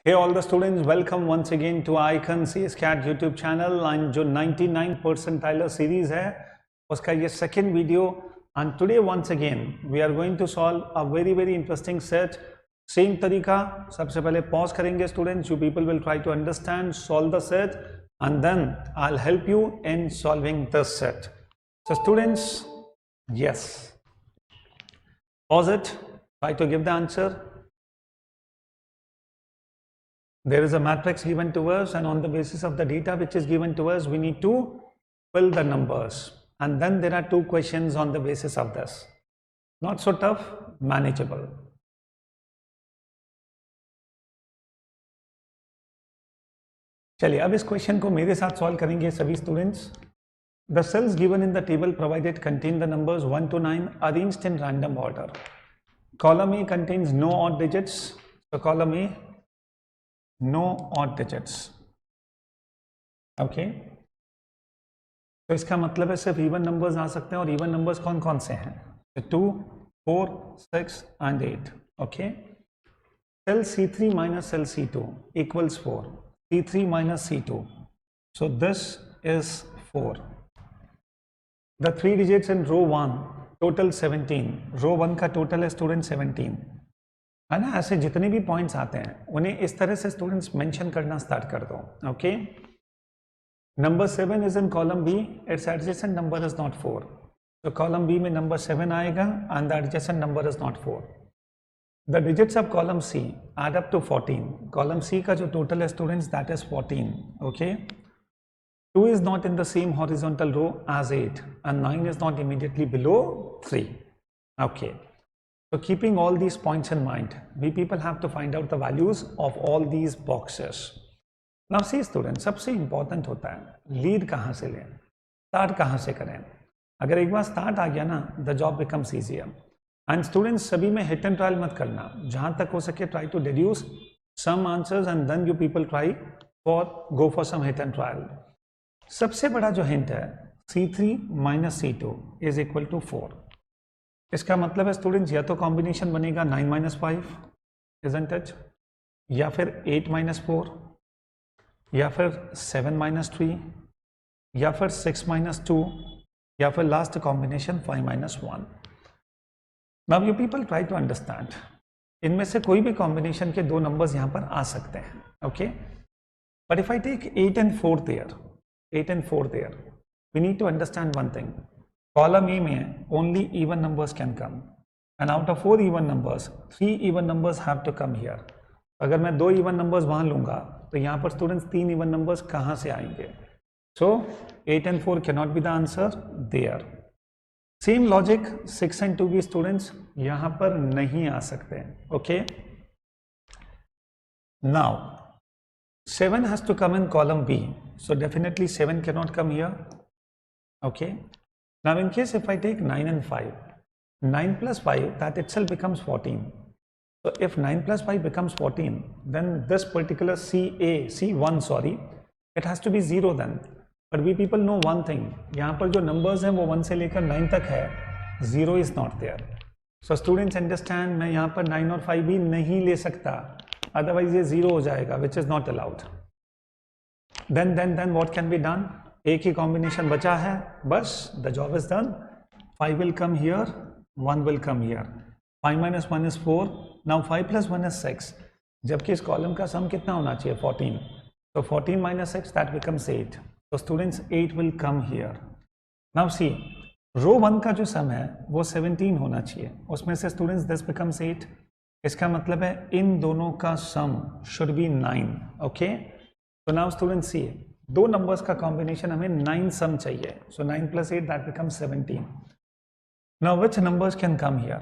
Hey all the students, welcome once again to Icon CS CAT YouTube channel and जो 99 percentile series है उसका ये second video and today once again we are going to solve a very interesting set. Same तरीका, सबसे पहले pause करेंगे students, you people will try to understand, solve the set and then I'll help you in solving this set. So students, yes, pause it, try to give the answer. There is a matrix given to us and on the basis of the data which is given to us, we need to fill the numbers. And then there are two questions on the basis of this. Not so tough, manageable. चलिए अब इस question को मेरे साथ solve करेंगे सभी students. The cells given in the table provided contain the numbers 1 to 9 arranged in random order. Column A contains no odd digits. So column A, no odd digits. Okay तो इसका मतलब है सिर्फ इवन नंबर्स आ सकते हैं और even numbers कौन कौन से हैं? 2, 4, 6 and 8. Okay cell C3 minus cell C2 equals 4. C3 minus C2. So this is 4. The three digits in row 1 total 17. Row 1 का total है स्टूडेंट 17 है ना. ऐसे जितने भी पॉइंट्स आते हैं उन्हें इस तरह से स्टूडेंट्स मेंशन करना स्टार्ट कर दो. Okay number 7 is in column B, it's adjacent number is not 4. तो कॉलम बी में नंबर 7 आएगा and the adjacent number is not 4. The digits of column C add up to 14. Column C का जो total है students that is 14. Okay 2 is not in the same horizontal row as 8 and 9 is not immediately below 3. Okay. So keeping all these points in mind, we people have to find out the values of all these boxes. Now see students, सबसे important होता है lead कहाँ से लें, start कहाँ से करें. अगर एक बार start आ गया ना, the job becomes easier. And students सभी में hit and trial मत करना, जहाँ तक हो सके try to deduce some answers and then you people try go for some hit and trial. सबसे बड़ा जो हिंट है C3 minus C2 is equal to 4. इसका मतलब है स्टूडेंट्स या तो कॉम्बिनेशन बनेगा 9 minus 5 isn't it, या फिर 8 minus 4, या फिर 7 minus 3, या फिर 6 minus 2, या फिर last combination 5 minus 1. Now you people try to understand, इनमें से कोई भी कॉम्बिनेशन के दो नंबर्स यहाँ पर आ सकते हैं. Okay but if I take 8 and 4 there, we need to understand one thing. Column A में only even numbers can come and out of 4 even numbers 3 even numbers have to come here. अगर मैं 2 even numbers वहाँ लूँगा तो यहाँ पर students 3 even numbers कहाँ से आएंगे? So 8 and 4 cannot be the answer there. Same logic 6 and 2 भी स्टूडेंट्स यहाँ पर नहीं आ सकते. Okay. Now 7 has to come in column B, so definitely 7 cannot come here. Okay. Now in case if I take 9 and 5, 9 plus 5 that itself becomes 14. So if 9 plus 5 becomes 14, then this particular C1 sorry, it has to be 0 then. But we people know one thing, यहाँ पर जो numbers हैं वो 1 से लेकर 9 तक है, 0 is not there. So students understand, मैं यहाँ पर 9 और 5 भी नहीं ले सकता, otherwise ये 0 हो जाएगा, which is not allowed. Then what can be done? एक ही कॉम्बिनेशन बचा है, बस the job is done. 5 will come here, 1 will come here. 5 minus 1 is 4. Now 5 plus 1 is 6. जबकि इस कॉलम का सम कितना होना चाहिए? 14. So 14 minus 6 that becomes 8. So students 8 will come here. Now see, रो 1 का जो सम है वो 17 होना चाहिए, उसमें से स्टूडेंट्स this becomes 8. इसका मतलब है इन दोनों का सम should be 9. Okay so now students see, दो नंबर्स का कॉम्बिनेशन हमें 9 सम चाहिए. So 9 plus 8 that becomes 17. Now which numbers can come here?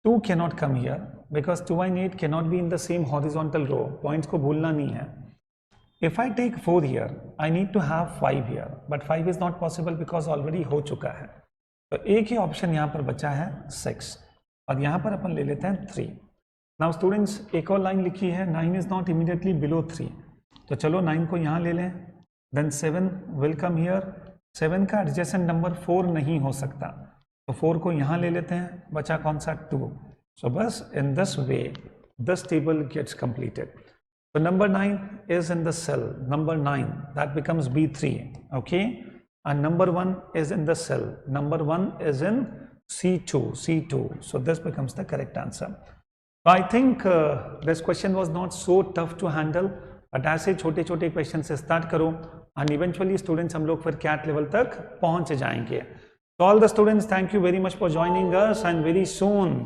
2 cannot come here because 2 and 8 cannot be in the same horizontal row. Points को भूलना नहीं है. If I take 4 here, I need to have 5 here, but 5 is not possible because already हो चुका है. तो एक ही option यहाँ पर बचा है 6 और यहाँ पर अपन ले लेते हैं 3. Now students एक और लाइन लिखी है 9 is not immediately below 3. तो चलो 9 को यहाँ ले लें. Then 7 will come here. 7 का adjacent नंबर 4 नहीं हो सकता, तो 4 को यहाँ ले लेते हैं, बचा कौन सा 2. So बस in this way this table gets completed. So number 9 is in the cell, number 9, that becomes B3, okay, and number 1 is in the cell, number 1 is in C2, so this becomes the correct answer. So I think this question was not so tough to handle, but ऐसे छोटे छोटे question से start करो and eventually students हम लोग फिर CAT level तक पहुंच जाएंगे. So all the students, thank you very much for joining us and very soon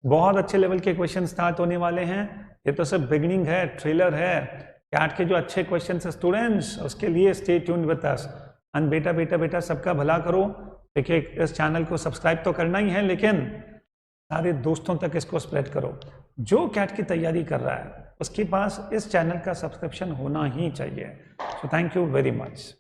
बहुत अच्छे लेवल के क्वेश्चन स्टार्ट होने वाले हैं. ये तो सब बिगिनिंग है, ट्रेलर है. CAT के जो अच्छे क्वेश्चन है स्टूडेंट्स, उसके लिए stay tuned with us. And बेटा सबका भला करो. देखिए इस चैनल को सब्सक्राइब तो करना ही है, लेकिन सारे दोस्तों तक इसको स्प्रेड करो. जो CAT की तैयारी कर रहा है उसके पास इस चैनल का सब्सक्रिप्शन होना ही चाहिए. So thank you very much.